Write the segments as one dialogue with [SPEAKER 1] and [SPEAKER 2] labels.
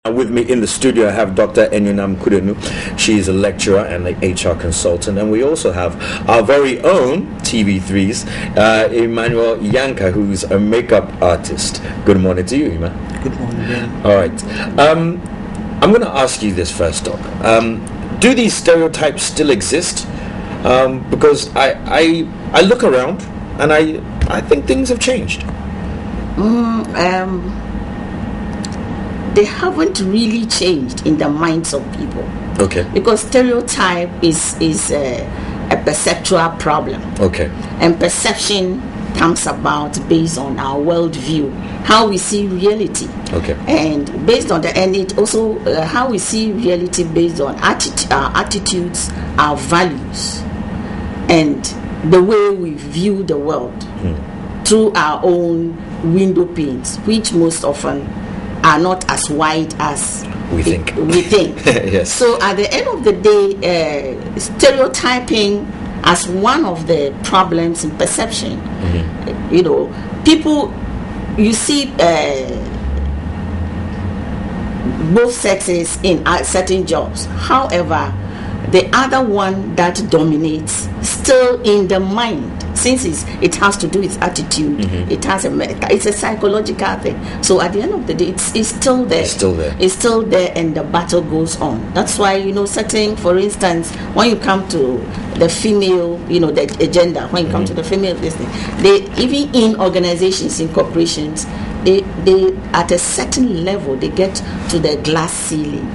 [SPEAKER 1] With me in the studio, I have Dr. Enyunam Kudenu. She is a lecturer and an HR consultant. And we also have our very own TV3's Emmanuel Yanka, who's a makeup artist. Good morning to you, Ima.
[SPEAKER 2] Good morning, Ben.
[SPEAKER 1] All right. I'm going to ask you this first, Doc. Do these stereotypes still exist? Because I look around and I think things have changed.
[SPEAKER 3] They haven't really changed in the minds of people.
[SPEAKER 1] Okay.
[SPEAKER 3] Because stereotype is a perceptual problem.
[SPEAKER 1] Okay.
[SPEAKER 3] And perception comes about based on our worldview, how we see reality.
[SPEAKER 1] Okay.
[SPEAKER 3] And based on and it also how we see reality based on our attitudes, our values, and the way we view the world through our own window panes, which most often are not as wide as
[SPEAKER 1] we think.
[SPEAKER 3] Yes. So at the end of the day, stereotyping as one of the problems in perception. You know, people, you see both sexes in certain jobs. However, the other one that dominates still in the mind, since it has to do with attitude, it's a psychological thing. So at the end of the day, it's still there.
[SPEAKER 1] It's still there.
[SPEAKER 3] It's still there, and the battle goes on. That's why, you know, certain, for instance, when you come to the female, you know, the agenda, when you come to the female listening, they even in organizations, in corporations, they at a certain level they get to the glass ceiling.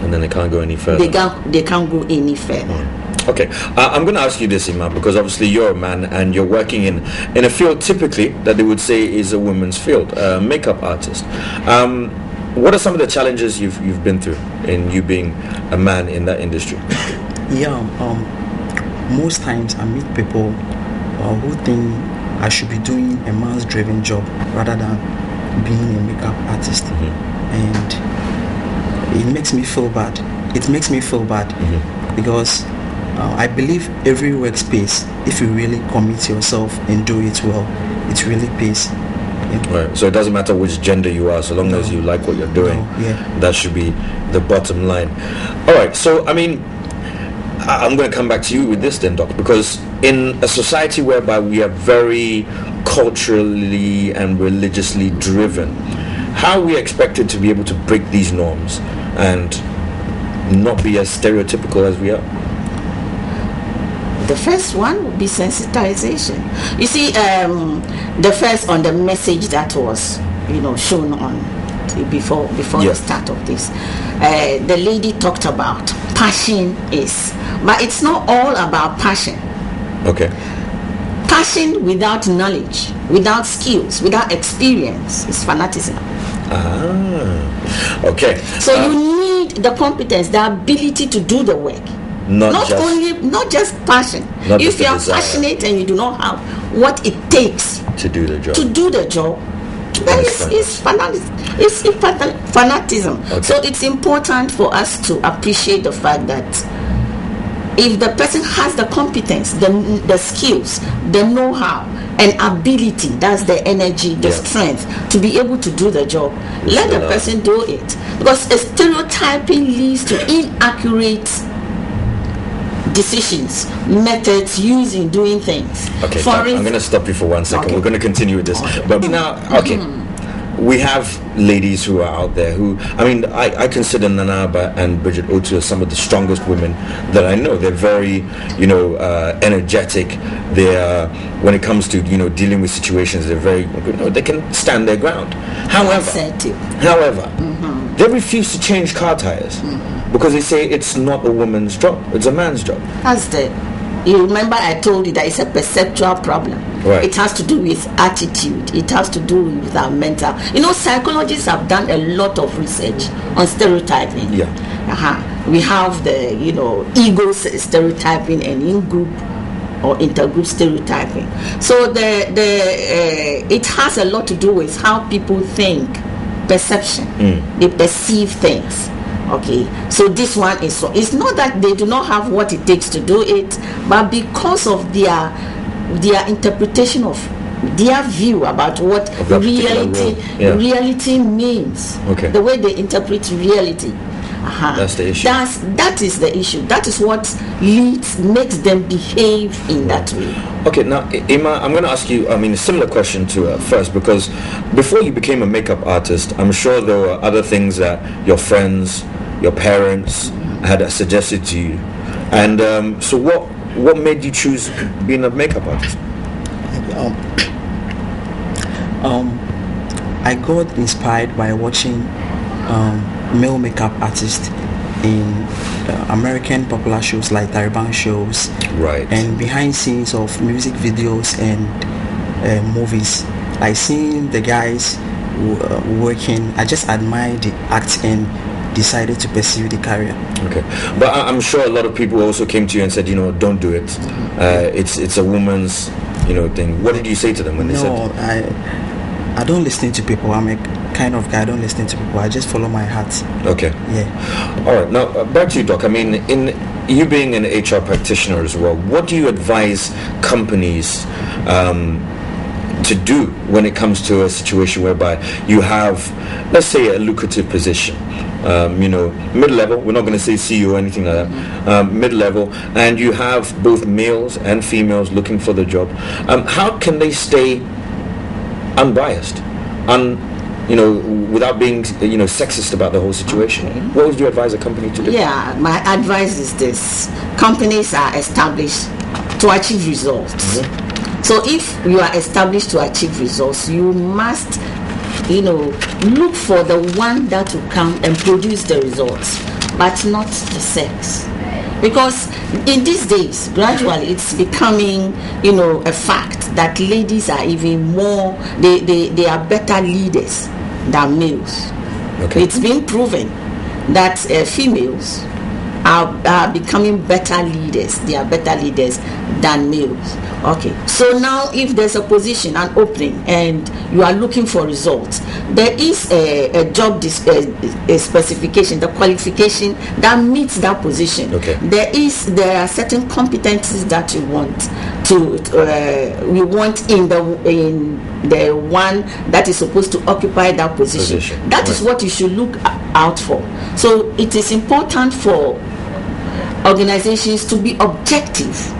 [SPEAKER 1] And then they can't go any further.
[SPEAKER 3] They can't go any further.
[SPEAKER 1] Okay, I'm going to ask you this, Ima, because obviously you're a man and you're working in a field typically that they would say is a woman's field, makeup artist. What are some of the challenges you've been through in you being a man in that industry?
[SPEAKER 2] Yeah, most times I meet people who think I should be doing a man's-driven job rather than being a makeup artist, and it makes me feel bad. Because I believe every workspace, if you really commit yourself and do it well, it really pays. Yeah.
[SPEAKER 1] Right. So it doesn't matter which gender you are, so long as you like what you're doing. That should be the bottom line. All right. So I mean, I'm going to come back to you with this then, Doc, because in a society whereby we are very culturally and religiously driven, how are we expected to be able to break these norms and not be as stereotypical as we are?
[SPEAKER 3] The first one would be sensitization. You see, the first on the message that was, you know, shown on before the start of this, the lady talked about passion but it's not all about passion.
[SPEAKER 1] Okay.
[SPEAKER 3] Passion without knowledge, without skills, without experience is fanaticism.
[SPEAKER 1] Okay.
[SPEAKER 3] So you need the competence, the ability to do the work. Not just passion. If you are passionate and you do not have what it takes
[SPEAKER 1] to do the job,
[SPEAKER 3] then it's fanatism. Okay. So it's important for us to appreciate the fact that if the person has the competence, the skills, the know-how and ability, that's the energy, the strength to be able to do the job, let the person do it. Because stereotyping leads to inaccurate decisions, methods used in doing things.
[SPEAKER 1] Okay, I'm going to stop you for 1 second. Okay. We're going to continue with this. Okay. But now, we have ladies who are out there who, I mean, I consider Nanaba and Bridget Otu as some of the strongest women that I know. They're very, you know, energetic. They're, when it comes to, you know, dealing with situations, they're very, you know, they can stand their ground. However, they refuse to change car tires because they say it's not a woman's job, it's a man's job.
[SPEAKER 3] You remember I told you that it's a perceptual problem.
[SPEAKER 1] Right.
[SPEAKER 3] It has to do with attitude. It has to do with our mental. You know, psychologists have done a lot of research on stereotyping.
[SPEAKER 1] Yeah.
[SPEAKER 3] We have the, you know, ego stereotyping and in-group or intergroup stereotyping. So it has a lot to do with how people think, perception. They perceive things. Okay, so this one is so. It's not that they do not have what it takes to do it, but because of their interpretation of their view about what reality means.
[SPEAKER 1] Okay.
[SPEAKER 3] The way they interpret reality.
[SPEAKER 1] That's the issue.
[SPEAKER 3] That is the issue. That is what makes them behave in that way.
[SPEAKER 1] Okay, now Emma, I'm going to ask you, a similar question to first, because before you became a makeup artist, I'm sure there were other things that your friends, your parents had suggested to you. And so what made you choose being a makeup artist?
[SPEAKER 2] I got inspired by watching male makeup artists in American popular shows like Taliban shows,
[SPEAKER 1] right,
[SPEAKER 2] and behind scenes of music videos and movies. Like seeing the guys working, I just admired the act and decided to pursue the career.
[SPEAKER 1] Okay, but I'm sure a lot of people also came to you and said, don't do it. It's a woman's thing. What did you say to them when they said?
[SPEAKER 2] I don't listen to people. I'm a kind of guy. I don't listen to people. I just follow my heart.
[SPEAKER 1] Okay.
[SPEAKER 2] Yeah.
[SPEAKER 1] All right. Now back to you, Doc. In you being an HR practitioner as well, what do you advise companies to do when it comes to a situation whereby you have, let's say, a lucrative position, mid-level, we're not going to say CEO or anything like that, mid-level, and you have both males and females looking for the job. How can they stay unbiased, without being, sexist about the whole situation?
[SPEAKER 3] Okay.
[SPEAKER 1] What would you advise a company to do?
[SPEAKER 3] Yeah, my advice is this: companies are established to achieve results. Mm-hmm. So if you are established to achieve results, you must, look for the one that will come and produce the results, but not the sex. Because in these days, gradually, it's becoming, a fact that ladies are even more, they are better leaders than males.
[SPEAKER 1] Okay.
[SPEAKER 3] It's been proven that females are becoming better leaders. They are better leaders than males. Okay, so now if there's a position, an opening, and you are looking for results, there is a job specification, the qualification that meets that position.
[SPEAKER 1] Okay.
[SPEAKER 3] There are certain competencies that you want we want in the one that is supposed to occupy that position. That is what you should look out for. So it is important for organizations to be objective.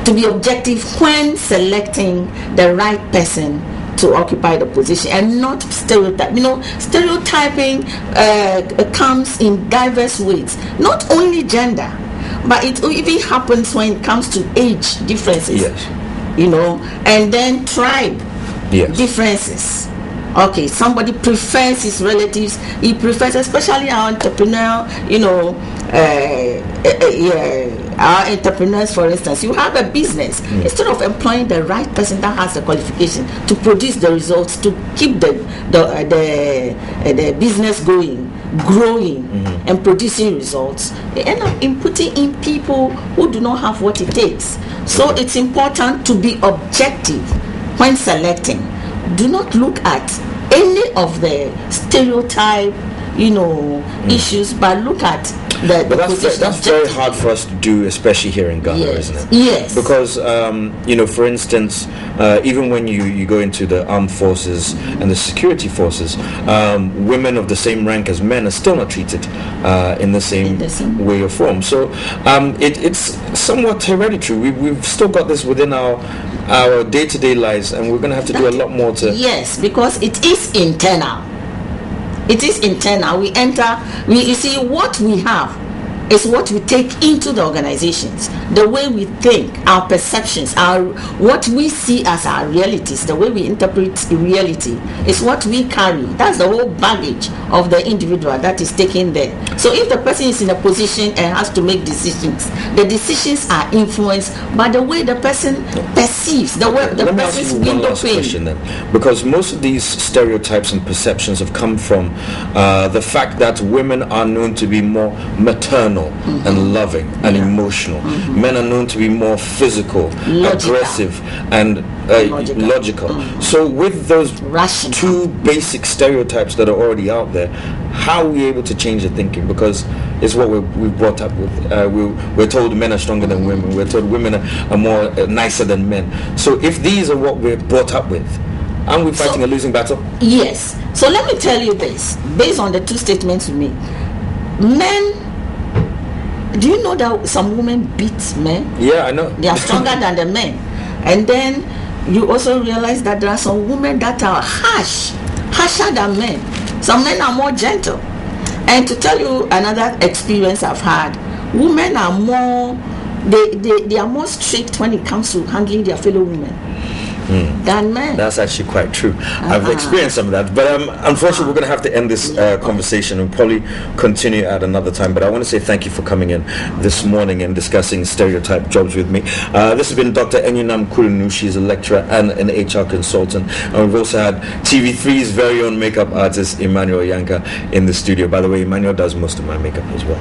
[SPEAKER 3] To be objective when selecting the right person to occupy the position, and not stereotype. Stereotyping comes in diverse ways, not only gender, but it even happens when it comes to age differences.
[SPEAKER 1] Yes.
[SPEAKER 3] And then tribe differences. Okay, somebody prefers his relatives. He prefers, especially our entrepreneur, our entrepreneurs, for instance. You have a business. Instead of employing the right person that has the qualification to produce the results, to keep the business growing, and producing results, they end up putting in people who do not have what it takes. So it's important to be objective when selecting. Do not look at any of the stereotype, issues, but look at the position.
[SPEAKER 1] That's very hard for us to do, especially here in Ghana, isn't it?
[SPEAKER 3] Yes.
[SPEAKER 1] Because, for instance, even when you go into the armed forces and the security forces, women of the same rank as men are still not treated in the same way or form. So it's somewhat hereditary. We've still got this within our day-to-day lives, and we're going to have to do a lot more to...
[SPEAKER 3] Yes, because it is internal. It is internal. You see, what we have is what we take into the organizations. The way we think, our perceptions, what we see as our realities, the way we interpret reality is what we carry. That's the whole baggage of the individual that is taken there. So if the person is in a position and has to make decisions, the decisions are influenced by the way the person perceives, the way the person's window pane.
[SPEAKER 1] Because most of these stereotypes and perceptions have come from the fact that women are known to be more maternal and loving and emotional. Men are known to be more physical, aggressive, and logical. So with those two basic stereotypes that are already out there, how are we able to change the thinking? Because it's what we're brought up with. We're told men are stronger than women. We're told women are more nicer than men. So if these are what we're brought up with, aren't we fighting a losing battle?
[SPEAKER 3] Yes. So let me tell you this, based on the two statements you made. Men, do you know that some women beat men?
[SPEAKER 1] Yeah, I know.
[SPEAKER 3] They are stronger than the men. And then you also realize that there are some women that are harsher than men. Some men are more gentle. And to tell you another experience I've had, women are more, they are more strict when it comes to handling their fellow women than men.
[SPEAKER 1] That's actually quite true. I've experienced some of that, but unfortunately we're going to have to end this conversation and probably continue at another time. But I want to say thank you for coming in this morning and discussing stereotype jobs with me. This has been Dr. Enyunam Kurunu. She's a lecturer and an HR consultant, and we've also had TV3's very own makeup artist Emmanuel Yanka in the studio. By the way, Emmanuel does most of my makeup as well.